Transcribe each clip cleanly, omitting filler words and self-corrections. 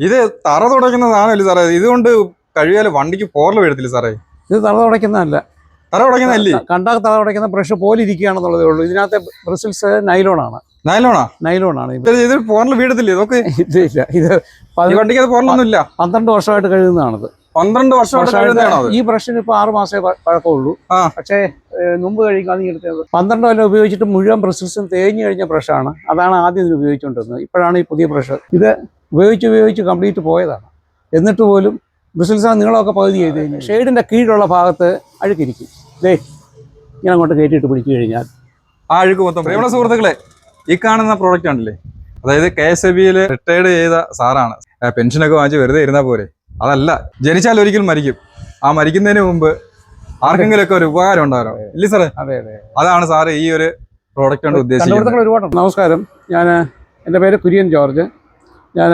ഇത് തറ തുടയ്ക്കുന്ന സാധനമല്ലേ സാറേ? ഇതുകൊണ്ട് കഴിയാല് വണ്ടിക്ക് പോറൽ വീഴത്തില്ല സാറേ? ഇത് തറ തുടയ്ക്കുന്നതല്ല. തറ തുടയ്ക്കുന്നതല്ലേ? കണ്ടാൽ തറ തുടയ്ക്കുന്ന ബ്രഷ് പോലെ ഇരിക്കുകയാണെന്നുള്ളതേ ഉള്ളൂ. ഇതിനകത്തെ ബ്രിസിൽസ് നൈലോണാണ്. നൈലോണാണ്. ഇത് പോറൽ വീഴത്തില്ലേ? നോക്ക്, ഇല്ല. ഇത് വണ്ടിക്ക് പോറലൊന്നും ഇല്ല. 12 വർഷമായിട്ട് കഴുകുന്നതാണിത്. 12 വർഷം. ഈ ബ്രഷിന് ഇപ്പൊ 6 മാസമേ പഴക്കമുള്ളൂ. പക്ഷേ മുമ്പ് കഴിക്കാതെ എടുത്തത് 12 കൊല്ലം ഉപയോഗിച്ചിട്ട് മുഴുവൻ ബ്രഷിൽസും തേഞ്ഞു കഴിഞ്ഞ ബ്രഷാണ്. അതാണ് ആദ്യം ഇതിന് ഉപയോഗിച്ചുകൊണ്ടിരുന്നത്. ഇപ്പോഴാണ് ഈ പുതിയ ബ്രഷ്. ഇത് ഉപയോഗിച്ച് കംപ്ലീറ്റ് പോയതാണ്. എന്നിട്ട് പോലും ബ്രിസിൽസാണ് നീളമൊക്കെ പകുതി ചെയ്ത് കഴിഞ്ഞാൽ ഷെയ്ഡിൻ്റെ കീഴിലുള്ള ഭാഗത്ത് അഴുക്കിരിക്കും. ഇങ്ങനെ അങ്ങോട്ട് കയറ്റിയിട്ട് പിടിച്ചു കഴിഞ്ഞാൽ ആ അഴുക്ക് മൊത്തം. പ്രിയമുള്ള സുഹൃത്തുക്കളെ, ഈ കാണുന്ന പ്രോഡക്റ്റ് ആണല്ലേ, അതായത് KSEBിയിൽ റിട്ടയർഡ് ചെയ്ത സാറാണ്. പെൻഷനൊക്കെ വാങ്ങിച്ച് വെറുതെ ഇരുന്നാൽ പോരെ? അതല്ല, ജനിച്ചാൽ ഒരിക്കലും മരിക്കും. ആ മരിക്കുന്നതിന് മുമ്പ് ആർക്കെങ്കിലും ഒക്കെ ഒരു ഉപകാരം ഉണ്ടാകാനോ ഇല്ലേ സാറേ? അതെ. അതാണ് സാറ് ഈ ഒരു പ്രോഡക്റ്റ് കൊണ്ട് ഉദ്ദേശിക്കുന്നത്. ഒരുപാട് നമസ്കാരം. എൻ്റെ പേര് കുര്യൻ ജോർജ്. ഞാൻ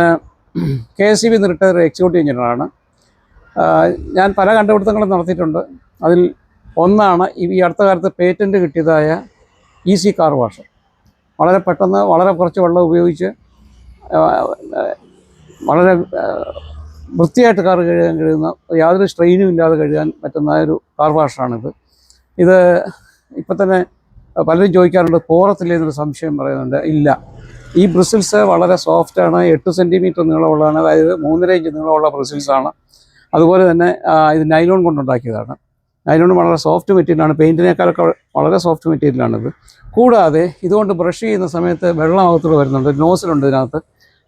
KSEB റിട്ടയർഡ് എക്സിക്യൂട്ടീവ് എഞ്ചിനീയറാണ്. ഞാൻ പല കണ്ടുപിടുത്തങ്ങളും നടത്തിയിട്ടുണ്ട്. അതിൽ ഒന്നാണ് ഈ അടുത്ത കാലത്ത് പേറ്റൻറ്റ് കിട്ടിയതായ ഈസി കാർ വാഷ്. വളരെ പെട്ടെന്ന് വളരെ കുറച്ച് വെള്ളം ഉപയോഗിച്ച് വളരെ വൃത്തിയായിട്ട് കാർ കഴുകുന്ന, യാതൊരു സ്ട്രെയിനും ഇല്ലാതെ കഴുകാൻ പറ്റുന്ന ഒരു കാർ വാഷാണിത്. ഇത് ഇപ്പം തന്നെ പലരും ചോദിക്കാറുണ്ട്, പോറത്തില്ലേ എന്നൊരു സംശയം പറയുന്നുണ്ട്. ഇല്ല, ഈ ബ്രിസിൽസ് വളരെ സോഫ്റ്റാണ്. 8 സെൻറ്റിമീറ്റർ നീളമുള്ളതാണ്. അതായത് 3.5 ഇഞ്ച് നീളമുള്ള ബ്രിസിൽസാണ്. അതുപോലെ തന്നെ ഇത് നൈലോൺ കൊണ്ടുണ്ടാക്കിയതാണ്. നൈലോൺ വളരെ സോഫ്റ്റ് മെറ്റീരിയലാണ്. പെയിൻറ്റിനേക്കാളൊക്കെ വളരെ സോഫ്റ്റ് മെറ്റീരിയലാണിത്. കൂടാതെ ഇതുകൊണ്ട് ബ്രഷ് ചെയ്യുന്ന സമയത്ത് വെള്ളം അകത്തൂടെ വരുന്നുണ്ട്. നോസിലുണ്ട് ഇതിനകത്ത്.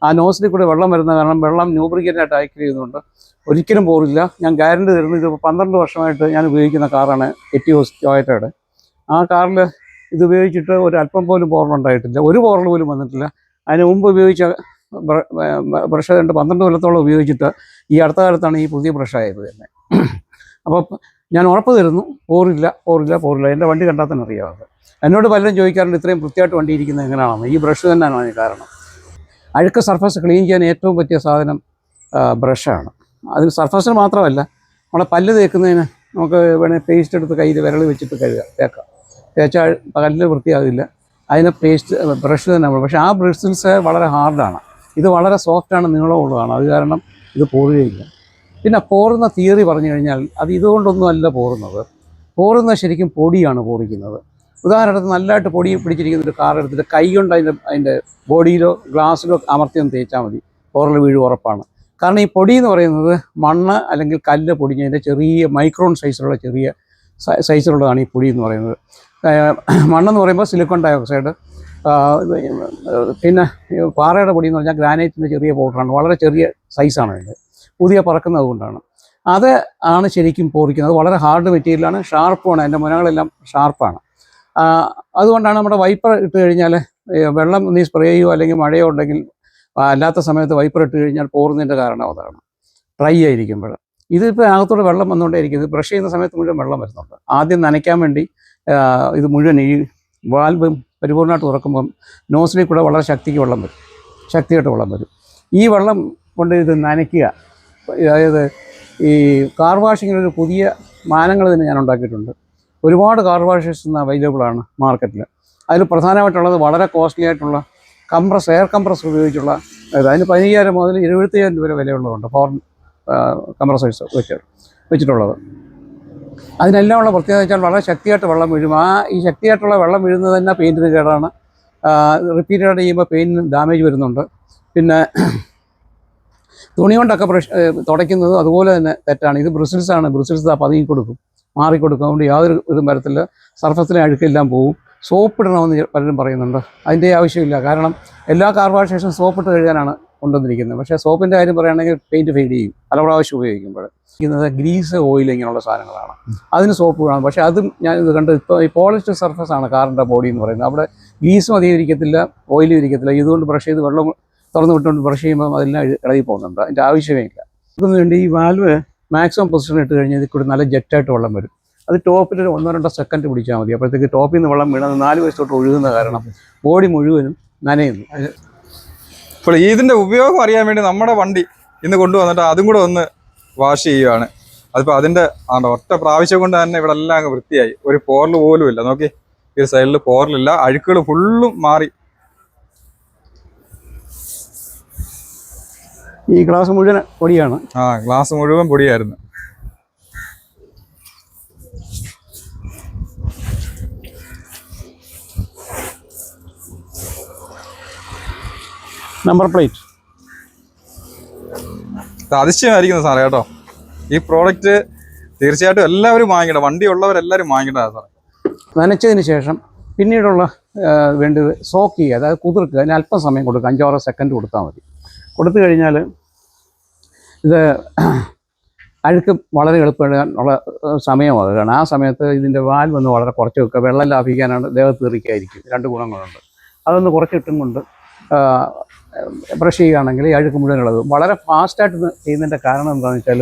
ആ നോസിൽ കൂടെ വെള്ളം വരുന്ന കാരണം വെള്ളം ന്യൂബ്രിക്കേറ്റായിട്ട് ആക്ട് ചെയ്യുന്നുണ്ട്. ഒരിക്കലും പോറില്ല. ഞാൻ ഗ്യാരണ്ടി തരുന്നു. ഇത് 12 വർഷമായിട്ട് ഞാൻ ഉപയോഗിക്കുന്ന കാറാണ് എറ്റിയോസ് ടൊയോട്ടയുടെ. ആ കാറിൽ ഇത് ഉപയോഗിച്ചിട്ട് ഒരു അല്പം പോലും പോറലുണ്ടായിട്ടില്ല. ഒരു പോറൽ പോലും വന്നിട്ടില്ല. അതിന് മുമ്പ് ഉപയോഗിച്ച ബ്രഷ് 12 കൊല്ലത്തോളം ഉപയോഗിച്ചിട്ട് ഈ അടുത്ത കാലത്താണ് ഈ പുതിയ ബ്രഷായത് തന്നെ. അപ്പോൾ ഞാൻ ഉറപ്പ് തരുന്നു, പോറില്ല. എൻ്റെ വണ്ടി കണ്ടാൽ തന്നെ അറിയാവുന്നത്. എന്നോട് പലരും ചോദിക്കാറുണ്ട്, ഇത്രയും വൃത്തിയായിട്ട് വണ്ടി ഇരിക്കുന്നത് എങ്ങനെയാണെന്ന്. ഈ ബ്രഷ് തന്നെയാണ് അതിന് കാരണം. അഴുക്ക് സർഫസ് ക്ലീൻ ചെയ്യാൻ ഏറ്റവും പറ്റിയ സാധനം ബ്രഷാണ്. അതിന് സർഫസിന് മാത്രമല്ല, നമ്മളെ പല്ല് തേക്കുന്നതിന് നമുക്ക് വേണേൽ പേസ്റ്റ് എടുത്ത് കയ്യിൽ വിരൽ വെച്ചിട്ട് തേക്കാം. തേച്ചാൽ പല്ല് വൃത്തിയാകില്ല. അതിന് ബ്രഷ് തന്നെ. പക്ഷേ ആ ബ്രഷിൽസ് വളരെ ഹാർഡാണ്. ഇത് വളരെ സോഫ്റ്റാണ്, നീളമുള്ളതാണ്. അത് കാരണം ഇത് പോറുകയില്ല. പിന്നെ പോറുന്ന തിയറി പറഞ്ഞു കഴിഞ്ഞാൽ അത് ഇതുകൊണ്ടൊന്നും അല്ല പോറുന്നത്. പോറുന്നത് ശരിക്കും പൊടിയാണ് പോറിക്കുന്നത്. ഉദാഹരണത്തിന് നല്ലതായിട്ട് പൊടി പിടിച്ചിരിക്കുന്ന ഒരു കാർ എടുത്തിട്ട് കൈ കൊണ്ട് അതിൻ്റെ ബോഡിയിലോ ഗ്ലാസ്സിലോ അമർത്തിയൊന്ന് തേച്ചാൽ മതി, പോറൽ വീഴും ഉറപ്പാണ്. കാരണം ഈ പൊടി എന്ന് പറയുന്നത് മണ്ണ് അല്ലെങ്കിൽ കല്ല് പൊടിഞ്ഞതിൻ്റെ ചെറിയ മൈക്രോൺ സൈസിലുള്ളതാണ് ഈ പൊടി എന്ന് പറയുന്നത്. മണ്ണെന്ന് പറയുമ്പോൾ സിലിക്കോൺ ഡയോക്സൈഡ്, പിന്നെ പാറയുടെ പൊടി എന്ന് പറഞ്ഞാൽ ഗ്രാനൈറ്റിൻ്റെ ചെറിയ പൗഡറാണ്. വളരെ ചെറിയ സൈസാണ് അതിൻ്റെ. പുതിയ പറക്കുന്നത് കൊണ്ടാണ്. അത് ആണ് ശരിക്കും പോറിക്കുന്നത്. വളരെ ഹാർഡ് മെറ്റീരിയലാണ്, ഷാർപ്പുമാണ്. അതിൻ്റെ മുനകളെല്ലാം ഷാർപ്പാണ്. അതുകൊണ്ടാണ് നമ്മുടെ വൈപ്പർ ഇട്ട് കഴിഞ്ഞാൽ വെള്ളം നീ സ്പ്രേ ചെയ്യുകയോ അല്ലെങ്കിൽ മഴയോ ഉണ്ടെങ്കിൽ അല്ലാത്ത സമയത്ത് വൈപ്പർ ഇട്ട് കഴിഞ്ഞാൽ പോറുന്നതിൻ്റെ കാരണം അതാണ്, ഡ്രൈ ആയിരിക്കുമ്പോൾ. ഇതിപ്പോൾ അകത്തോടെ വെള്ളം വന്നുകൊണ്ടേയിരിക്കും. ഇത് ബ്രഷ് ചെയ്യുന്ന സമയത്ത് മുഴുവൻ വെള്ളം വരുന്നുണ്ട്. ആദ്യം നനയ്ക്കാൻ വേണ്ടി ഇത് മുഴുവൻ ഈ വാൽവ് പരിപൂർണ്ണമായിട്ട് തുറക്കുമ്പം നോസിലിൽ കൂടെ വളരെ ശക്തിയായിട്ട് വെള്ളം വരും. ഈ വെള്ളം കൊണ്ട് ഇത് നനയ്ക്കുക. അതായത് ഈ കാർ വാഷിങ്ങിനൊരു പുതിയ മാനങ്ങൾ തന്നെ ഞാൻ ഉണ്ടാക്കിയിട്ടുണ്ട്. ഒരുപാട് കാർ വാഷേഴ്സ് ഇന്ന് അവൈലബിളാണ് മാർക്കറ്റിൽ. അതിൽ പ്രധാനമായിട്ടുള്ളത് വളരെ കോസ്റ്റ്ലി ആയിട്ടുള്ള എയർ കംപ്രസർ ഉപയോഗിച്ചുള്ള അതിന് 15,000 മുതൽ 25,000 രൂപ വരെ വിലയുള്ളതുണ്ട്. ഫോറിൻ കംപ്രസേഴ്സ് വെച്ചിട്ടുള്ളത്. അതിനെല്ലാം ഉള്ള പ്രത്യേകത വെച്ചാൽ വളരെ ശക്തിയായിട്ട് വെള്ളം വീഴും. ഈ ശക്തിയായിട്ടുള്ള വെള്ളം വീഴുന്നത് തന്നെ പെയിൻറ്റിന് കേടാണ്. റിപ്പീറ്റഡ് ചെയ്യുമ്പോൾ പെയിൻറ്റിന് ഡാമേജ് വരുന്നുണ്ട്. പിന്നെ തുണി കൊണ്ടൊക്കെ തുടയ്ക്കുന്നത് അതുപോലെ തന്നെ തെറ്റാണ്. ഇത് ബ്രിസിൽസാണ്. ബ്രിസിൽസ് പതുങ്ങി മാറിക്കൊടുക്കും. അതുകൊണ്ട് യാതൊരു ഇതും വരത്തില്ല. സർഫസിലെ അഴുക്കെല്ലാം പോവും. സോപ്പ് ഇടണമെന്ന് പലരും പറയുന്നുണ്ട്. അതിൻ്റെ ആവശ്യമില്ല. കാരണം എല്ലാ കാർ വാഷേഴ്സും സോപ്പിട്ട് കഴുകാനാണ് കൊണ്ടുവന്നിരിക്കുന്നത്. പക്ഷേ സോപ്പിൻ്റെ കാര്യം പറയുകയാണെങ്കിൽ പെയിൻറ്റ് ഫെയ്ഡ് ചെയ്യും പല പ്രാവശ്യം ഉപയോഗിക്കുമ്പോൾ. ഗ്രീസ്, ഓയിൽ ഇങ്ങനെയുള്ള സാധനങ്ങളാണ്. അതിന് സോപ്പ് വേണം. പക്ഷേ അതും ഞാൻ ഇത് കണ്ട് ഇപ്പോൾ ഈ പോളിഷ്ഡ് സർഫസാണ് കാറിൻ്റെ ബോഡി എന്ന് പറയുന്നത്. അവിടെ ഗ്രീസും അധികം ഇരിക്കത്തില്ല, ഓയിലും ഇരിക്കത്തില്ല. ഇതുകൊണ്ട് ബ്രഷ് ചെയ്ത് വെള്ളം തുറന്ന് വിട്ടുകൊണ്ട് ബ്രഷ് ചെയ്യുമ്പോൾ അതെല്ലാം ഇളകി പോകുന്നുണ്ട്. അതിൻ്റെ ആവശ്യമേ ഇല്ല. ഇതിന് വേണ്ടി ഈ വാൽവ് മാക്സിമം പൊസിഷൻ ഇട്ട് കഴിഞ്ഞാൽ ഇതിൽ കൂടി നല്ല ജെറ്റായിട്ട് വെള്ളം വരും. അത് ടോപ്പിൽ 1-2 സെക്കൻഡ് പിടിച്ചാൽ മതി. അപ്പോഴത്തേക്ക് ടോപ്പിൽ നിന്ന് വെള്ളം വീണത് 4 വശത്തോട്ട് ഒഴുകുന്ന കാരണം ബോഡി മുഴുവനും നനയുന്നു. ഇപ്പോൾ ഇതിൻ്റെ ഉപയോഗം അറിയാൻ വേണ്ടി നമ്മുടെ വണ്ടി ഇന്ന് കൊണ്ടുവന്നിട്ട് അതും കൂടെ ഒന്ന് വാഷ് ചെയ്യുകയാണ്. അതിപ്പോൾ അതിൻ്റെ ഒറ്റ പ്രാവശ്യം കൊണ്ട് തന്നെ ഇവിടെ എല്ലാം അങ്ങ് വൃത്തിയായി. ഒരു പോറൽ പോലും ഇല്ല. നോക്കി, ഈ സൈഡിൽ പോറലില്ല. അഴുക്കുകൾ ഫുള്ളും മാറി. ഈ ഗ്ലാസ് മുഴുവൻ പൊടിയാണ്. ആ ഗ്ലാസ് മുഴുവൻ പൊടിയായിരുന്നു. നമ്പർ പ്ലേറ്റ് അതിശയമായിരിക്കുന്നു സാറേ കേട്ടോ. ഈ പ്രോഡക്റ്റ് തീർച്ചയായിട്ടും എല്ലാവരും വാങ്ങിക്കണം, വണ്ടി ഉള്ളവരെല്ലാവരും വാങ്ങിക്കേണ്ടതാണ് സാറേ. നനച്ചതിന് ശേഷം പിന്നീടുള്ള വേണ്ടത് സോക്ക് ചെയ്യുക, അതായത് കുതിർക്കുക. അതിന് അല്പം സമയം കൊടുക്കുക, 5-6 സെക്കൻഡ് കൊടുത്താൽ മതി. കൊടുത്തു കഴിഞ്ഞാൽ ഇത് അഴുക്ക് വളരെ എളുപ്പമുള്ള സമയമാകുകയാണ്. ആ സമയത്ത് ഇതിൻ്റെ വാൽവ് ഒന്ന് വളരെ കുറച്ച് വെക്കുക. വെള്ളം ലാഭിക്കാനാണ്, ദേഹത്ത് തീറിക്കായിരിക്കും. 2 ഗുണങ്ങളുണ്ട്. അതൊന്ന് കുറച്ചിട്ടും കൊണ്ട് ബ്രഷ് ചെയ്യുകയാണെങ്കിൽ ഈ അഴുക്ക് മുഴുവൻ ഇളകും. വളരെ ഫാസ്റ്റായിട്ട് ചെയ്യുന്നതിൻ്റെ കാരണം എന്താണെന്ന് വെച്ചാൽ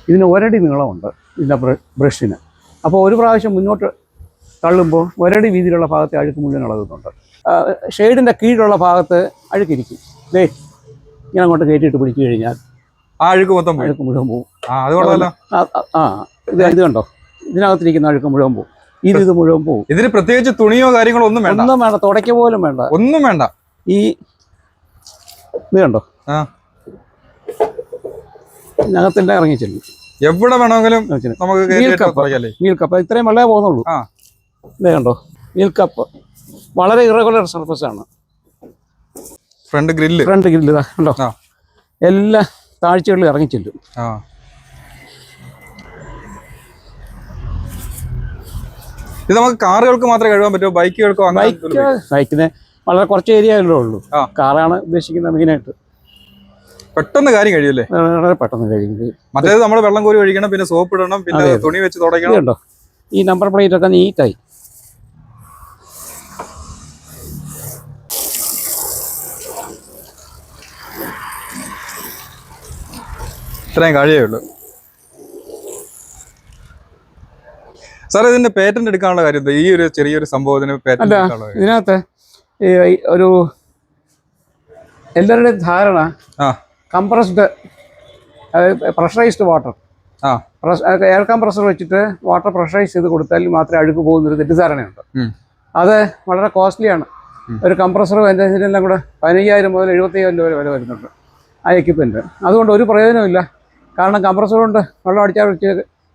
ഇതിന് 1 അടി നീളമുണ്ട് ഇതിൻ്റെ ബ്രഷിന്. അപ്പോൾ ഒരു പ്രാവശ്യം മുന്നോട്ട് തള്ളുമ്പോൾ 1 അടി വീതിയിലുള്ള ഭാഗത്ത് അഴുക്ക് മുഴുവൻ ഇളകുന്നുണ്ട്. ഷെയ്ഡിൻ്റെ കീഴിലുള്ള ഭാഗത്ത് അഴുക്കിരിക്കും. ഇങ്ങനെ അങ്ങോട്ട് കയറ്റിയിട്ട് പിടിച്ചു കഴിഞ്ഞാൽ ആ അഴുക്ക് മൊത്തം അഴുക്ക് മുഴുവൻ പോകും. ഇത് കണ്ടോ, ഇതിനകത്തിരിക്കുന്ന അഴുക്ക് മുഴുവൻ പോകും. ഇത് മുഴുവൻ പോകും. ഇതിന് പ്രത്യേകിച്ച് തുണിയോ കാര്യങ്ങളോ ഒന്നും വേണ്ട, തുടയ്ക്ക പോലും വേണ്ട, ഒന്നും വേണ്ട. ഈ ഇത് കണ്ടോ, ഇതിനകത്തെല്ലാം ഇറങ്ങിച്ചെല്ലും. എവിടെ വേണമെങ്കിലും നമുക്ക് വീൽ കപ്പ് ഇത്രയും വെള്ളമേ പോകുന്നുള്ളൂ. ഇത് കണ്ടോ, വീൽ കപ്പ് വളരെ ഇറഗുലർ സർഫസ് ആണ്. ഫ്രണ്ട് ഗ്രില്ല് ഇതാ കണ്ടോ, എല്ലാ താഴ്ചകളിലും ഇറങ്ങിച്ചെല്ലും. ഇത് നമുക്ക് കാറുകൾക്ക് മാത്രമേ കഴുകാൻ പറ്റുമോ, ബൈക്കുകൾക്കോ? ബൈക്കിന് വളരെ കുറച്ച് ഏരിയയല്ലേ ഉള്ളൂ. കാറാണ് ഉദ്ദേശിക്കുന്നത് മെയിനായിട്ട്. പെട്ടെന്ന് കാര്യം കഴിയല്ലേ? വളരെ പെട്ടെന്ന് കഴിയും. മറ്റേത് നമ്മൾ വെള്ളം കോരി ഒഴിക്കണം, പിന്നെ സോപ്പ് ഇടണം, പിന്നെ തുണി വെച്ച് തുടയ്ക്കണം. കണ്ടോ, ഈ നമ്പർ പ്ലേറ്റ് ഒക്കെ നീറ്റായി. ഇത്രയും കഴിയേ ഉള്ളൂ. സാർ ഇതിന്റെ പേറ്റന്റ് എടുക്കാനുള്ള കാര്യം, ഈ ഒരു ചെറിയൊരു സംഭവത്തിന് പേറ്റന്റ് എടുക്കാനുള്ള കാര്യം? ഇതിനകത്ത് ഒരു എല്ലാവരുടെയും ധാരണ compressed pressurised water, air compressor വെച്ചിട്ട് വാട്ടർ പ്രഷറൈസ് ചെയ്ത് കൊടുത്താൽ മാത്രമേ അഴുക്ക് പോകുന്നൊരു തെറ്റിദ്ധാരണയുണ്ട്. അത് വളരെ കോസ്റ്റ്ലിയാണ്. ഒരു കംപ്രസറും അതിൻ്റെ ഇതിനെല്ലാം കൂടെ 15,000 മുതൽ 75,000 രൂപ വരെ വരുന്നുണ്ട് ആ എക്യുപ്മെൻറ്റ്. അതുകൊണ്ട് ഒരു പ്രയോജനമില്ല. കാരണം കംപ്രസർ കൊണ്ട് വെള്ളം അടിച്ചാൽ വെച്ച്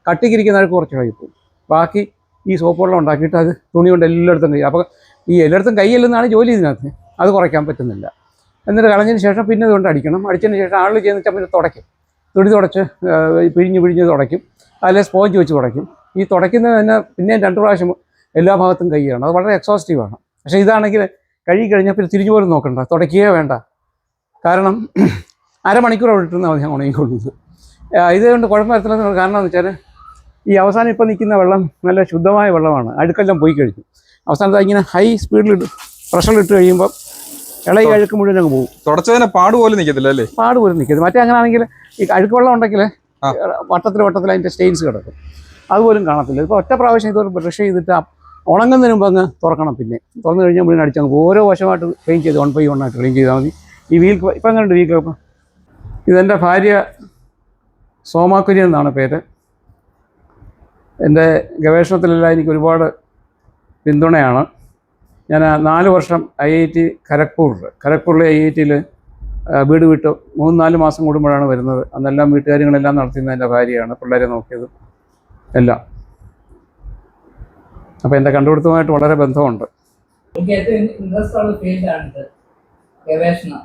കട്ടിക്കിരിക്കുന്ന അഴുക്ക് കുറച്ച് കഴിക്കും. ബാക്കി ഈ സോപ്പ് വെള്ളം ഉണ്ടാക്കിയിട്ട് അത് തുണി കൊണ്ട് എല്ലായിടത്തും കൈ, അപ്പോൾ ഈ എല്ലായിടത്തും കൈയല്ലെന്നാണ് ജോലി. ഇതിനകത്ത് അത് കുറയ്ക്കാൻ പറ്റുന്നില്ല. എന്നിട്ട് കളഞ്ഞതിന് ശേഷം പിന്നെ ഇതുകൊണ്ട് അടിക്കണം. അടിച്ചതിന് ശേഷം ആൾ ചെയ്യുന്ന വെച്ചാൽ പിന്നെ തുടയ്ക്കും, തുണി തുടച്ച് പിഴിഞ്ഞ് തുടയ്ക്കും, അതിലെ സ്പോഞ്ച് വെച്ച് തുടയ്ക്കും. ഈ തുടയ്ക്കുന്നത് തന്നെ പിന്നെയും 2 പ്രാവശ്യം എല്ലാ ഭാഗത്തും കൈയാണ്. അത് വളരെ എക്സോസ്റ്റീവാണ്. പക്ഷേ ഇതാണെങ്കിൽ കഴുകി കഴിഞ്ഞാൽ പിന്നെ തിരിഞ്ഞു പോലും നോക്കണ്ട, തുടയ്ക്കുകയോ വേണ്ട. കാരണം അരമണിക്കൂർ അവിടെ ഇട്ടിരുന്നാൽ മതി ഞാൻ ഉണങ്ങിക്കൊള്ളുന്നത്. ഇതുകൊണ്ട് കുഴപ്പം വരുത്തുന്നത് കാരണം എന്ന് വെച്ചാൽ ഈ അവസാനം ഇപ്പോൾ നിൽക്കുന്ന വെള്ളം നല്ല ശുദ്ധമായ വെള്ളമാണ്. അഴുക്കെല്ലാം പോയി കഴിഞ്ഞു. അവസാനത്തെ ഇങ്ങനെ ഹൈ സ്പീഡിലിട്ട് പ്രഷറിലിട്ട് കഴിയുമ്പോൾ ഇളകി അഴുക്ക് മുഴുവൻ അങ്ങ് പോകും. തുടച്ചതിനെ പാട് പോലും നിൽക്കത്തില്ല അല്ലേ? പാട് പോലും നിൽക്കരുത്. മറ്റേ അങ്ങനെ ആണെങ്കിൽ ഈ അഴുക്ക് വെള്ളം ഉണ്ടെങ്കിൽ വട്ടത്തിൽ അതിൻ്റെ സ്റ്റെയിൻസ് കിടക്കും, അതുപോലും കാണത്തില്ല. ഇപ്പോൾ ഒറ്റ പ്രാവശ്യം ഇതൊരു ബ്രഷ് ചെയ്തിട്ട് ഉണങ്ങുന്നതിന് മുമ്പ് അങ്ങ് തുറക്കണം. പിന്നെ തുറന്നു കഴിഞ്ഞാൽ മുഴുവൻ അടിച്ചങ്ങ് ഓരോ വശമായിട്ട് ക്ലീൻ ചെയ്ത് 1 by 1 ആയിട്ട് ക്ലീൻ ചെയ്താൽ മതി. ഈ വീൽ ഇപ്പം എങ്ങനെയുണ്ട് വീൽ കപ്പ്? ഇതെൻ്റെ ഭാര്യ സോമാക്കുര്യൻ എന്നാണ് പേര്. എൻ്റെ ഗവേഷണത്തിലെല്ലാം എനിക്ക് ഒരുപാട് പിന്തുണയാണ്. ഞാൻ 4 വർഷം IIT ഖരഗ്പൂരിലെ IIT-യിൽ വീട് വിട്ടു 3-4 മാസം കൂടുമ്പോഴാണ് വരുന്നത്. അന്നെല്ലാം വീട്ടുകാര്യങ്ങളെല്ലാം നടത്തുന്നത് എൻ്റെ ഭാര്യയാണ്, പിള്ളേരെ നോക്കിയതും എല്ലാം. അപ്പോൾ എൻ്റെ കണ്ടുപിടുത്തവുമായിട്ട് വളരെ ബന്ധമുണ്ട്. എനിക്ക് ഏറ്റവും ഇൻട്രസ്റ്റ് ഉള്ള ഫീൽഡാണിത്, ഗവേഷണം.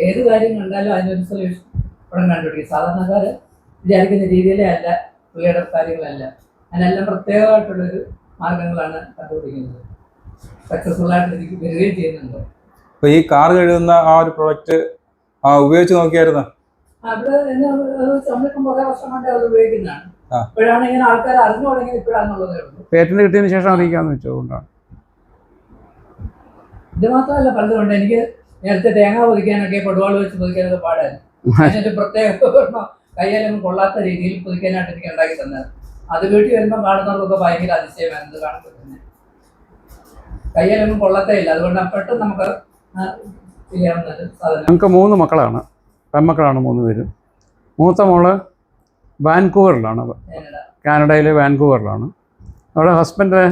ഏത് കാര്യം കണ്ടാലും അതിനൊരു സൊല്യൂഷൻ ഉടൻ കണ്ടുപിടിക്കും. സാധാരണക്കാർ വിചാരിക്കുന്ന രീതിയിലേ അല്ല പുള്ളിയുടെ കാര്യങ്ങളല്ല, അതിനെല്ലാം പ്രത്യേകമായിട്ടുള്ളൊരു മാർഗങ്ങളാണ് കണ്ടുപിടിക്കുന്നത്. സക്സസ്ഫുള്ളായിട്ട് എനിക്ക് വരികയും ചെയ്യുന്നുണ്ട്. അപ്പോൾ ഈ കാർ കഴുകുന്ന ആ ഒരു പ്രോഡക്റ്റ് ഉപയോഗിച്ച് നോക്കിയായിരുന്നു? അവിടെ നമ്മളിപ്പം കുറേ വർഷം കൊണ്ട് അത് ഉപയോഗിക്കുന്നതാണ്. ഇപ്പോഴാണ് ഇങ്ങനെ ആൾക്കാർ അറിഞ്ഞു തുടങ്ങിയത്, ഇപ്പോഴാണെന്നുള്ളതേ ഉള്ളൂ. പേറ്റന്റ് കിട്ടിയതിന് ശേഷം അറിയിക്കാമെന്ന് വെച്ചതുകൊണ്ടാണ്. ഇത് മാത്രമല്ല, പലതുകൊണ്ട് എനിക്ക് നേരത്തെ തേങ്ങ പൊതിക്കാനൊക്കെ കൊടുവാൾ വെച്ച് പൊതിക്കാനൊക്കെ പാടായിരുന്നു. അതിനൊരു പ്രത്യേക കയ്യിലൊന്നും കൊള്ളാത്ത രീതിയിൽ പൊതിക്കാനായിട്ട് എനിക്ക് ഉണ്ടാക്കി തന്നത്. അത് വീട്ടിൽ വരുമ്പോൾ കാണുന്നവർക്കൊക്കെ ഭയങ്കര അതിശയമായിരുന്നു. കാണുമ്പോൾ തന്നെ കയ്യിലൊന്നും കൊള്ളത്തേ ഇല്ല. അതുകൊണ്ട് പെട്ടെന്ന് നമുക്ക് ചെയ്യാവുന്ന സാധനം. ഞങ്ങൾക്ക് 3 മക്കളാണ്, പെൺമക്കളാണ് 3 പേരും. മൂത്ത മോള് വാൻകൂവറിലാണ്, കാനഡയിലെ വാൻകൂവറിലാണ്. അവിടെ ഹസ്ബൻഡ്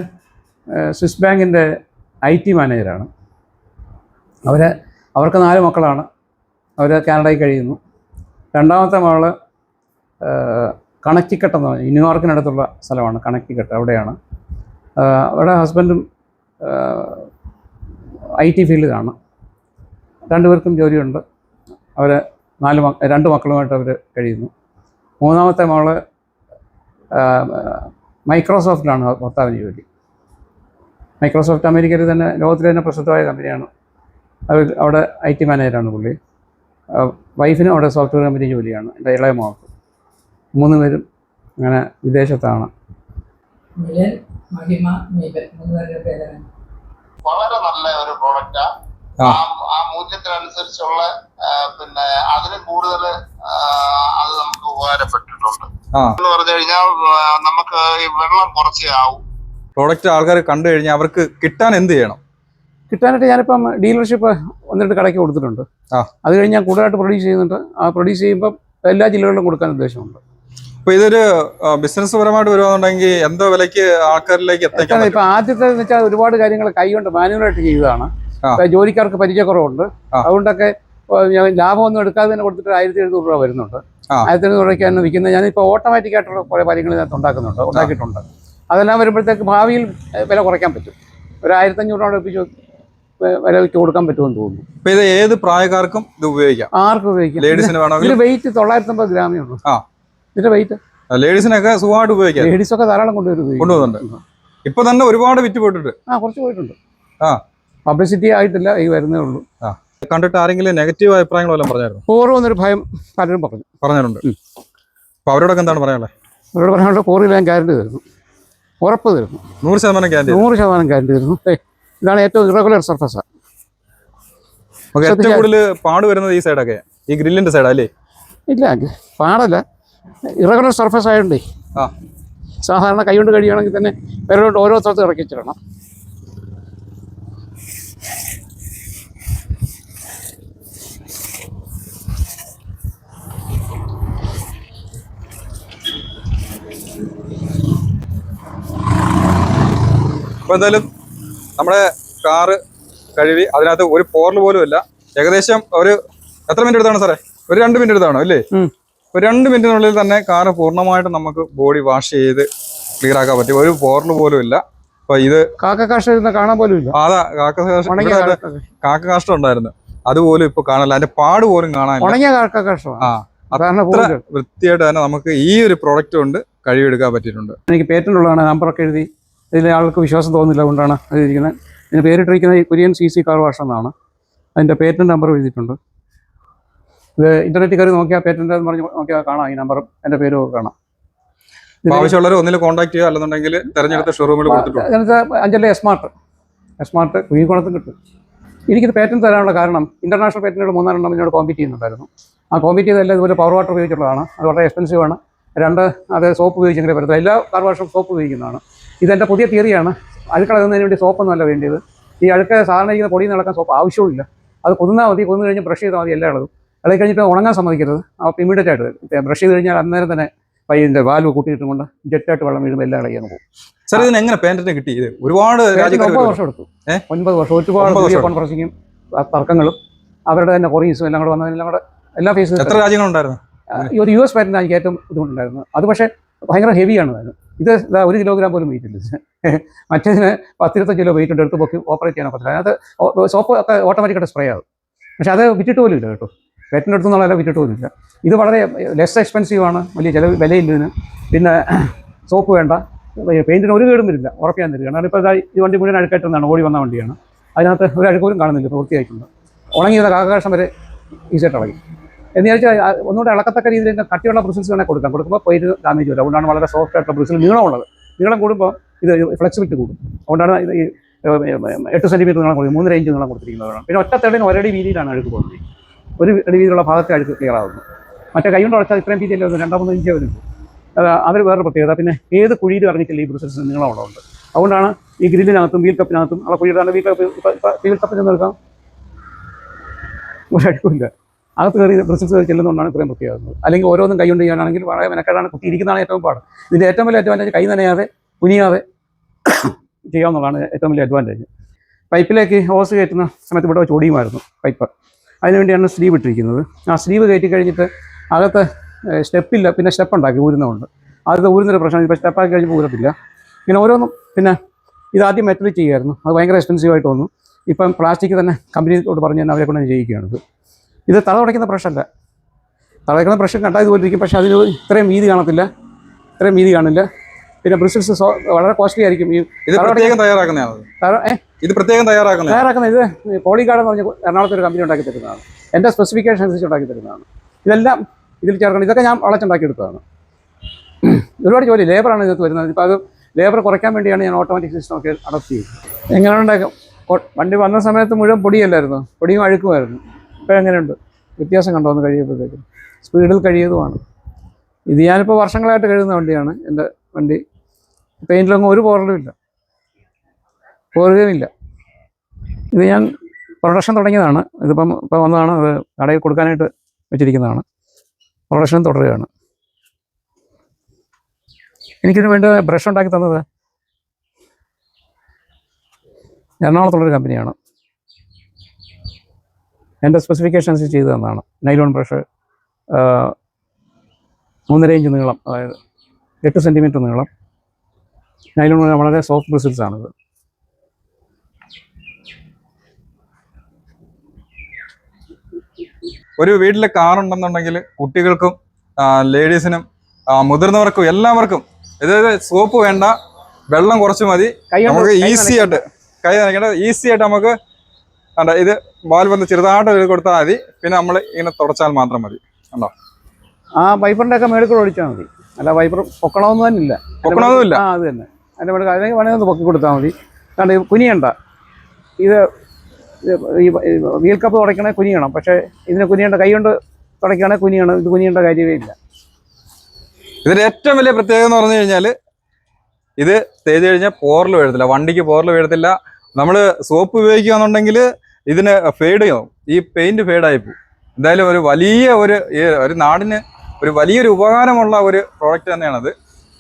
സ്വിസ് ബാങ്കിൻ്റെ IT മാനേജറാണ്. അവർക്ക് 4 മക്കളാണ്. അവർ കാനഡയിൽ കഴിയുന്നു. രണ്ടാമത്തെ മകള് കണക്റ്റിക്കട്ട് എന്ന് പറഞ്ഞാൽ ന്യൂയോർക്കിനടുത്തുള്ള സ്ഥലമാണ് കണക്റ്റിക്കട്ട്. അവിടെയാണ്. അവിടെ ഹസ്ബൻഡും IT ഫീൽഡിലാണ്. രണ്ടുപേർക്കും ജോലിയുണ്ട്. അവർ 2 മക്കളുമായിട്ട് അവർ കഴിയുന്നു. മൂന്നാമത്തെ മകള് മൈക്രോസോഫ്റ്റിലാണ് ഭർത്താവിന് ജോലി. മൈക്രോസോഫ്റ്റ് അമേരിക്കയിൽ തന്നെ ലോകത്തിലെ തന്നെ പ്രസിദ്ധമായ കമ്പനിയാണ്. അവിടെ IT മാനേജറാണ് പുള്ളി. വൈഫിനും അവിടെ സോഫ്റ്റ്വെയർ കമ്പനി ജോലിയാണ്. എൻ്റെ ഇളയ മകൾക്ക്. 3 പേരും അങ്ങനെ വിദേശത്താണ്. മിലൻ, മഹിമ, മീബൻ 3 പേരുടെ പേരാണ്. വളരെ നല്ല ഒരു പ്രോഡക്റ്റാ. ആ മൂല്യത്തിനനുസരിച്ചുള്ള പിന്നെ അതിന് കൂടുതൽ അത് നമുക്ക് ഉപകാരപ്പെട്ടിട്ടുണ്ട് എന്ന് പറഞ്ഞു കഴിഞ്ഞാൽ നമുക്ക് ഈ വെള്ളം കുറച്ചേ ആവും. പ്രോഡക്റ്റ് ആൾക്കാർ കണ്ടു കഴിഞ്ഞാൽ അവർക്ക് കിട്ടാൻ എന്ത് ചെയ്യണം? കിട്ടാനായിട്ട് ഞാനിപ്പം ഡീലർഷിപ്പ് 1-2 കടയ്ക്ക് കൊടുത്തിട്ടുണ്ട്. അത് കഴിഞ്ഞ് ഞാൻ കൂടുതലായിട്ട് പ്രൊഡ്യൂസ് ചെയ്യുന്നുണ്ട്. ആ പ്രൊഡ്യൂസ് ചെയ്യുമ്പം എല്ലാ ജില്ലകളിലും കൊടുക്കാൻ ഉദ്ദേശമുണ്ട്. അപ്പൊ ഇതൊരു ബിസിനസ് പരമായിട്ട് വരുവാന്നുണ്ടെങ്കിൽ എന്തോ വിലയ്ക്ക് ആൾക്കാരിലേക്ക് എത്തിക്കാൻ? ഇപ്പൊ ആദ്യത്തെ വെച്ചാൽ ഒരുപാട് കാര്യങ്ങൾ കൈകൊണ്ട് മാനുവലായിട്ട് ചെയ്തതാണ്. ജോലിക്കാർക്ക് പരിചയക്കുറവുണ്ട്. അതുകൊണ്ടൊക്കെ ഞാൻ ലാഭമൊന്നും എടുക്കാതെ തന്നെ കൊടുത്തിട്ട് 1700 രൂപ വരുന്നുണ്ട്. 1700 രൂപയ്ക്കാണ് വിൽക്കുന്നത്. ഞാനിപ്പോൾ ഓട്ടോമാറ്റിക് ആയിട്ടുള്ള കുറേ കാര്യങ്ങൾ ഇതിനകത്ത് ഉണ്ടാക്കിയിട്ടുണ്ട്. അതെല്ലാം വരുമ്പോഴത്തേക്ക് ഭാവിയിൽ വില കുറയ്ക്കാൻ പറ്റും. ഒരു 1500 രൂപ അടുപ്പിച്ച് വില വെച്ച് കൊടുക്കാൻ പറ്റുമെന്ന് തോന്നുന്നു. ഇപ്പൊ ഇത് ഏത് പ്രായക്കാർക്കും ഇത് ഉപയോഗിക്കാം? ആർക്കും ഉപയോഗിക്കാം. ലേഡീസിന് വേണമെങ്കിൽ. ഇതിന്റെ വെയിറ്റ് 950 ഗ്രാമേ ഉള്ളൂ. ഇതിന്റെ വെയിറ്റ് ലേഡീസിനൊക്കെ സുഖമായിട്ട് ഉപയോഗിക്കാം. ലേഡീസൊക്കെ ധാരാളം കൊണ്ടുവരുന്നുണ്ട്. ഇപ്പൊ തന്നെ ഒരുപാട് വിറ്റ് പോയിട്ടുണ്ട്. കുറച്ച് പോയിട്ടുണ്ട്. പബ്ലിസിറ്റി ആയിട്ടില്ല, ഈ വരുന്നേ ഉള്ളൂ. കണ്ടിട്ട് ആരെങ്കിലും നെഗറ്റീവ് അഭിപ്രായങ്ങൾ വല്ലതും പറഞ്ഞായിരുന്നു? പോറുമെന്നൊരു ഭയം പലരും പറഞ്ഞിട്ടുണ്ട്. അപ്പൊ അവരോടൊക്കെ എന്താണ് പറയാനുള്ളത്? അവരോട് പറയാനുള്ളത് പോറിൽ ഞാൻ ഗ്യാരണ്ടി തരുന്നു, ഉറപ്പ് തരുന്നു. 100% ഗ്യാരണ്ടി. 100% ഗ്യാരണ്ടി തരുന്നു. ഇതാണ് ഏറ്റവും ഇറഗുലർ സർഫസാണ്. ഏറ്റവും കൂടുതൽ പാട് വരുന്നത് ഈ സൈഡൊക്കെ, ഈ ഗ്രില്ലിന്റെ സൈഡാ അല്ലേ? ഇല്ല, പാടല്ല, ഇറഗുലർ സർഫസ് ആയതുകൊണ്ടേ സാധാരണ കൈകൊണ്ട് കഴിയുകയാണെങ്കിൽ തന്നെ വിരലോട്ട് ഓരോ സ്ഥലത്ത് ഇറക്കി വെച്ചിടണം. അപ്പോൾ എന്തായാലും നമ്മുടെ കാറ് കഴുകി അതിനകത്ത് ഒരു പോറൽ പോലും ഇല്ല. ഏകദേശം ഒരു എത്ര മിനിറ്റ് എടുത്താണ് സാറേ? ഒരു 2 മിനിറ്റ് എടുത്താണോ അല്ലേ? ഒരു 2 മിനിറ്റിനുള്ളിൽ തന്നെ കാറ് പൂർണ്ണമായിട്ട് നമുക്ക് ബോഡി വാഷ് ചെയ്ത് ക്ലിയർ ആക്കാൻ പറ്റും. ഒരു പോറൽ പോലും ഇല്ല. അപ്പൊ ഇത് കാക്കക്കാഷ്ടം കാണാൻ പോലും ഇല്ല. അതാ കാക്കക്കാഷ്ടം ഉണ്ടായിരുന്നു, അതുപോലും ഇപ്പൊ കാണാനില്ല. അതിന്റെ പാട് പോലും കാണാനില്ല. ഉണങ്ങിയ കാക്കക്കാഷ്ടം. അത്ര വൃത്തിയായിട്ട് തന്നെ നമുക്ക് ഈ ഒരു പ്രോഡക്റ്റ് കൊണ്ട് കഴുകിയെടുക്കാൻ പറ്റിയിട്ടുണ്ട്. എനിക്ക് പേറ്റന്റ് ഉള്ളതാണ്. നമ്പറൊക്കെ എഴുതി ഇതിൽ ആൾക്ക് വിശ്വാസം തോന്നുന്നില്ല, കൊണ്ടാണ് എഴുതിയിരിക്കുന്നത്. ഇതിന് പേരിട്ടിരിക്കുന്നത് കുര്യൻ CC കാർ വാഷ് എന്നാണ്. അതിൻ്റെ പേറ്റന്റ് നമ്പർ എഴുതിയിട്ടുണ്ട്. ഇത് ഇന്റർനെറ്റിൽ കയറി നോക്കിയാൽ പേറ്റന്റ് എന്ന് പറഞ്ഞ് നോക്കിയാൽ കാണാം. ഈ നമ്പറും എൻ്റെ പേരും ഒക്കെ കാണാം. ആവശ്യമുള്ളവർ ഒന്നിൽ കോൺടാക്ട് ചെയ്യുക, അല്ലെന്നുണ്ടെങ്കിൽ തെരഞ്ഞെടുത്ത ഷോറൂമിൽ കൊടുത്തിട്ടുണ്ട്. അങ്ങനത്തെ 5 എസ്മാർട്ട് കുഴിക്കുളത്തും കിട്ടും. എനിക്കിത് പേറ്റന്റ് തരാനുള്ള കാരണം ഇന്റർനാഷണൽ പേറ്റന്റുകൾ 3-4 എന്നോട് കോമ്പീറ്റ് ചെയ്യുന്നുണ്ടായിരുന്നു. ആ കോമ്പീറ്റ് ചെയ്തെല്ലാം ഇതുപോലെ പവർ വാട്ടർ ഉപയോഗിച്ചുള്ളതാണ്. അത് വളരെ എക്സ്പെൻസീവ് ആണ്. 2 അത് സോപ്പ് ഉപയോഗിച്ചെങ്കിലേ പറ്റത്തില്ല. എല്ലാ കാർ വാഷും സോപ്പ് ഉപയോഗിക്കുന്നതാണ്. ഇതെൻ്റെ പുതിയ തിയറിയാണ്. അഴുക്കളകുന്നതിന് വേണ്ടി സോപ്പൊന്നുമല്ല വേണ്ടിയത്. ഈ അഴുക്ക് സാധാരണ ഇരിക്കുന്ന പൊടിയിൽ നിന്ന് ഇളക്കാൻ സോപ്പ് ആവശ്യവുമില്ല. അത് പൊതുന്നാൽ മതി. പൊതുന്ന് കഴിഞ്ഞ് ബ്രഷ് ചെയ്താൽ മതി. എല്ലാം ഇളകും. ഇളകി കഴിഞ്ഞിട്ട് ഉണങ്ങാൻ സമ്മതിക്കരുത്. അപ്പോൾ ഇമ്മീഡിയറ്റ് ആയിട്ട് ബ്രഷ് ചെയ്ത് കഴിഞ്ഞാൽ അന്നേരം തന്നെ ഇതിൻ്റെ വാൽവ് കൂട്ടിയിട്ടും കൊണ്ട് ജെറ്റായിട്ട് വെള്ളം വീഴുമ്പോൾ എല്ലാം ഇളകിയാണ് പോകും. സാർ ഇതിന് എങ്ങനെ പേറ്റന്റ് കിട്ടി? ഇത് ഒരുപാട് 9 വർഷം എടുത്തു. 9 വർഷം. ഒരുപാട് കോൺഫറൻസിങ്ങും തർക്കങ്ങളും അവരുടെ തന്നെ കൊറീസും എല്ലാം കൂടെ വന്നതെല്ലാം കൂടെ എല്ലാ ഫേസും. എത്ര രാജ്യങ്ങളുണ്ടായിരുന്നു? ഒരു US പാറ്റന്റ് എനിക്ക് ഏറ്റവും ബുദ്ധിമുട്ടുണ്ടായിരുന്നു. അത് പക്ഷേ ഭയങ്കര ഹെവിയാണ്. ഇത് 1 കിലോഗ്രാം പോലും വെയിറ്റ് ഇല്ല. മറ്റേതിന് 10-25 കിലോ വെയിറ്റ് ഉണ്ട്. എടുത്ത് പൊക്കി ഓപ്പറേറ്റ് ചെയ്യാൻ പറ്റില്ല. അതിനകത്ത് സോപ്പ് ഒക്കെ ഓട്ടോമാറ്റിക്കായിട്ട് സ്പ്രേ ആകും. പക്ഷെ അത് വിറ്റിട്ട് പോലും ഇല്ല കേട്ടോ. പേറ്റന്റ് എടുത്തുന്നുള്ള വിറ്റിട്ട് പോലും ഇല്ല. ഇത് വളരെ ലെസ് എക്സ്പെൻസീവ് ആണ്. വലിയ ചിലവ് വിലയില്ല ഇതിന്. പിന്നെ സോപ്പ് വേണ്ട. പെയിന്റിന് ഒരു കേടും വരില്ല. ഉറപ്പിക്കാൻ തരിക. കാരണം ഇപ്പോൾ ഈ വണ്ടി മുഴുവൻ അഴുക്കായിട്ടാണ് ഓടി വന്ന വണ്ടിയാണ്. അതിനകത്ത് ഒരു അഴുക്ക് പോലും കാണുന്നില്ല. പൂർത്തിയായിട്ടുണ്ട്. ഉണങ്ങിയത് കാക്കകാഷ്ടം വരെ ഈസിയായിട്ട് ഇളകി. എന്ന് വെച്ചാൽ ഒന്നുകൂടെ ഇളക്കത്തക്ക രീതിയിൽ കട്ടിയുള്ള ബ്രിസിൽസ് വേണേൽ കൊടുക്കുമ്പോൾ പെയിന്റ് ഡാമേജ് വരും. അതുകൊണ്ടാണ് വളരെ സോഫ്റ്റ് ആയിട്ടുള്ള ബ്രിസിൽ നീളമുള്ളത്. നീളം കൂടുമ്പോൾ ഇത് ഫ്ലെക്സിബിലിറ്റി കൂടും. അതുകൊണ്ടാണ് ഇത് ഈ 8 സെൻറ്റിമീറ്റർ നീളം കൊടുക്കും. 3 റേഞ്ച് നീളം കൊടുത്തിരിക്കുന്നതാണ്. പിന്നെ ഒറ്റത്തടിന് ഒരടി വീതിയിലാണ് അഴുക്ക് പോകുന്നത്. ഒരു അടി വീതിയിലുള്ള ഭാഗത്തെ അഴുക്ക് ക്ലിയർ ആകുന്നു. മറ്റേ കൈ കൊണ്ട് ഉടച്ചാൽ ഇത്രയും വീതിയല്ലേ 2-3 ഇഞ്ച് വരും. അവർ വേറെ പ്രത്യേകത. പിന്നെ ഏത് കുഴിയിലും ഇറങ്ങിയിട്ടില്ല ഈ ബ്രിസിൽസ് നീളമുള്ളതുകൊണ്ട്. അതുകൊണ്ടാണ് ഈ ഗ്രില്ലിനകത്തും വീൽ കപ്പിനകത്തും ആ കുഴിയിലാണ് വീൽ കപ്പിൽ നിന്ന് എടുക്കാം. ഒരടുക്കില്ല. അകത്ത് കയറി ബ്രിസിൽസ് ചെല്ലുന്നതുകൊണ്ടാണ് ഇത്രയും വൃത്തിയാകുന്നത്. അല്ലെങ്കിൽ ഓരോന്നും കൈ കൊണ്ട് ചെയ്യാനാണെങ്കിൽ വളരെ മെനക്കെടാണ്. കുത്തിയിരിക്കുന്നതാണ് ഏറ്റവും പാട്. ഇതിൻ്റെ ഏറ്റവും വലിയ അഡ്വാൻറ്റേജ് കൈ നനയാതെ കുനിയാതെ ചെയ്യാവുന്നതാണ് ഏറ്റവും വലിയ അഡ്വാൻറ്റേജ്. പൈപ്പിലേക്ക് ഹോസ് കയറ്റുന്ന സമയത്ത് ഇവിടെ വെച്ച് ഒടിയുമായിരുന്നു പൈപ്പ്. അതിനുവേണ്ടിയാണ് സ്ലീവ് ഇട്ടിരിക്കുന്നത്. ആ സ്ലീവ് കയറ്റി കഴിഞ്ഞിട്ട് അകത്ത് സ്റ്റെപ്പില്ല, പിന്നെ സ്റ്റെപ്പ് ഉണ്ടാക്കി ഊരുന്നതുകൊണ്ട്. ആദ്യത്തെ ഊരുന്നൊരു പ്രശ്നം, ഇപ്പോൾ സ്റ്റെപ്പാക്കി കഴിഞ്ഞപ്പോൾ ഊരത്തില്ല. ഇങ്ങനെ ഓരോന്നും. പിന്നെ ഇതാദ്യം മെറ്റൽ ചെയ്യുമായിരുന്നു, അത് ഭയങ്കര എക്സ്പെൻസീവായിട്ട് വന്നു. ഇപ്പം പ്ലാസ്റ്റിക് തന്നെ കമ്പനിയോട് പറഞ്ഞ് തന്നെ അവരെ കൊണ്ട് ചെയ്യിക്കുകയാണ്. ഇത് തല ഉടയ്ക്കുന്ന ബ്രഷല്ല, തല ഉടയ്ക്കുന്ന ബ്രഷ് കണ്ടാൽ ഇതുപോലെ ഇരിക്കും, പക്ഷേ അതിന് ഇത്രയും വീതി കാണത്തില്ല, ഇത്രയും വീതി കാണില്ല. പിന്നെ ബ്രിസിൽസ് വളരെ കോസ്റ്റ്ലി ആയിരിക്കും. ഇത് പ്രത്യേകം തയ്യാറാക്കുന്നതാണ്. ഇത് പോളിഗാർഡ് എന്ന് പറഞ്ഞ എറണാകുളത്ത് ഒരു കമ്പനി ഉണ്ടാക്കി തരുന്നതാണ്. എൻ്റെ സ്പെസിഫിക്കേഷൻ അനുസരിച്ച് ഉണ്ടാക്കി തരുന്നതാണ്. ഇതെല്ലാം ഇതിൽ ചേർക്കണം. ഇതൊക്കെ ഞാൻ വളച്ചുണ്ടാക്കിയെടുത്തതാണ്. ഒരുപാട് ജോലി ലേബറാണ് ഇതിനകത്ത് വരുന്നത്. ഇപ്പോൾ അത് ലേബർ കുറയ്ക്കാൻ വേണ്ടിയാണ് ഞാൻ ഓട്ടോമാറ്റിക് സിസ്റ്റം ഒക്കെ അഡോപ്റ്റ് ചെയ്തത്. എങ്ങനെ ഉണ്ടാക്കും? വണ്ടി വന്ന സമയത്ത് മുഴുവൻ പൊടിയല്ലായിരുന്നു, പൊടിയും അഴുക്കുമായിരുന്നു. ഇപ്പോൾ എങ്ങനെയുണ്ട് വ്യത്യാസം കണ്ടോ ഒന്ന് കഴിയുമ്പോഴത്തേക്കും? സ്പീഡിൽ കഴിയുന്നതുമാണ്. ഇത് ഞാനിപ്പോൾ വർഷങ്ങളായിട്ട് കഴുകുന്ന വണ്ടിയാണ് എൻ്റെ വണ്ടി. പെയിൻറ്റിലൊന്നും ഒരു പോറലുമില്ല, പോറുകയുമില്ല. ഇത് ഞാൻ പ്രൊഡക്ഷൻ തുടങ്ങിയതാണ്. ഇതിപ്പം ഇപ്പോൾ വന്നതാണ്, അത് കടയിൽ കൊടുക്കാനായിട്ട് വെച്ചിരിക്കുന്നതാണ്. പ്രൊഡക്ഷൻ തുടരുകയാണ്. എനിക്കിതിന് വേണ്ടി ബ്രഷ് ഉണ്ടാക്കി തന്നത് എറണാകുളത്തുള്ളൊരു കമ്പനിയാണ്. എൻ്റെ സ്പെസിഫിക്കേഷൻ അനുസരിച്ച് ചെയ്തു തന്നതാണ്. നൈലോൺ ബ്രഷ്, 3.5 ഇഞ്ച് നീളം, അതായത് 8 സെൻറ്റിമീറ്റർ നീളം. നൈലോൺ വളരെ സോഫ്റ്റ് ബ്രിസിൽസാണിത്. ഒരു വീട്ടിലെ കാറുണ്ടെന്നുണ്ടെങ്കിൽ കുട്ടികൾക്കും ലേഡീസിനും മുതിർന്നവർക്കും എല്ലാവർക്കും അതായത് സോപ്പ് വേണ്ട, വെള്ളം കുറച്ച് മതി, നമുക്ക് ഈസി ആയിട്ട് കൈ നനയ്ക്കേണ്ട ഈസി ആയിട്ട് നമുക്ക് ഇത് വാൽ വന്ന് ചെറുതായിട്ട് കൊടുത്താൽ മതി. പിന്നെ നമ്മൾ ഇങ്ങനെ തുടച്ചാൽ മാത്രം മതി. കണ്ടോ? ആ വൈപ്പറിൻ്റെ ഒക്കെ മേളിൽ കൂടെ ഒഴിച്ചാൽ മതി. അല്ല വൈപ്പർ പൊക്കണമെന്ന് തന്നെ ഇല്ല, പൊക്കണമെന്നില്ല. അത് തന്നെ അതിൻ്റെ മേളിൽ അല്ലെങ്കിൽ വേണമെങ്കിൽ ഒന്ന് പൊക്കി കൊടുത്താൽ മതി. കാരണം കുനിയണ്ട. ഇത് ഈ വീൽ കപ്പ് തുടയ്ക്കണേ കുനിയണം, പക്ഷേ ഇതിന് കുനിയേണ്ട, കൈ കൊണ്ട് തുടയ്ക്കുകയാണെങ്കിൽ കുനിയണം. ഇത് കുനിയേണ്ട കാര്യമേ ഇല്ല. ഇതിൻ്റെ ഏറ്റവും വലിയ പ്രത്യേകത എന്ന് പറഞ്ഞു കഴിഞ്ഞാൽ ഇത് തേച്ച് കഴിഞ്ഞാൽ പോറൽ വീഴത്തില്ല, വണ്ടിക്ക് പോറൽ വീഴത്തില്ല. നമ്മൾ സോപ്പ് ഉപയോഗിക്കുകയാണെന്നുണ്ടെങ്കിൽ ഇതിന് ഫെയ്ഡ് ചെയ്യും, ഈ പെയിന്റ് ഫെയ്ഡായി പോകും. എന്തായാലും ഒരു നാടിന് ഒരു വലിയൊരു ഉപകാരമുള്ള ഒരു പ്രോഡക്റ്റ് തന്നെയാണത്.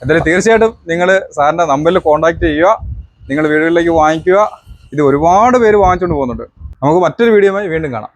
എന്തായാലും തീർച്ചയായിട്ടും നിങ്ങൾ സാറിൻ്റെ നമ്പറിൽ കോൺടാക്ട് ചെയ്യുക, നിങ്ങൾ വീടുകളിലേക്ക് വാങ്ങിക്കുക. ഇത് ഒരുപാട് പേര് വാങ്ങിച്ചുകൊണ്ട് പോകുന്നുണ്ട്. നമുക്ക് മറ്റൊരു വീഡിയോയുമായി വീണ്ടും കാണാം.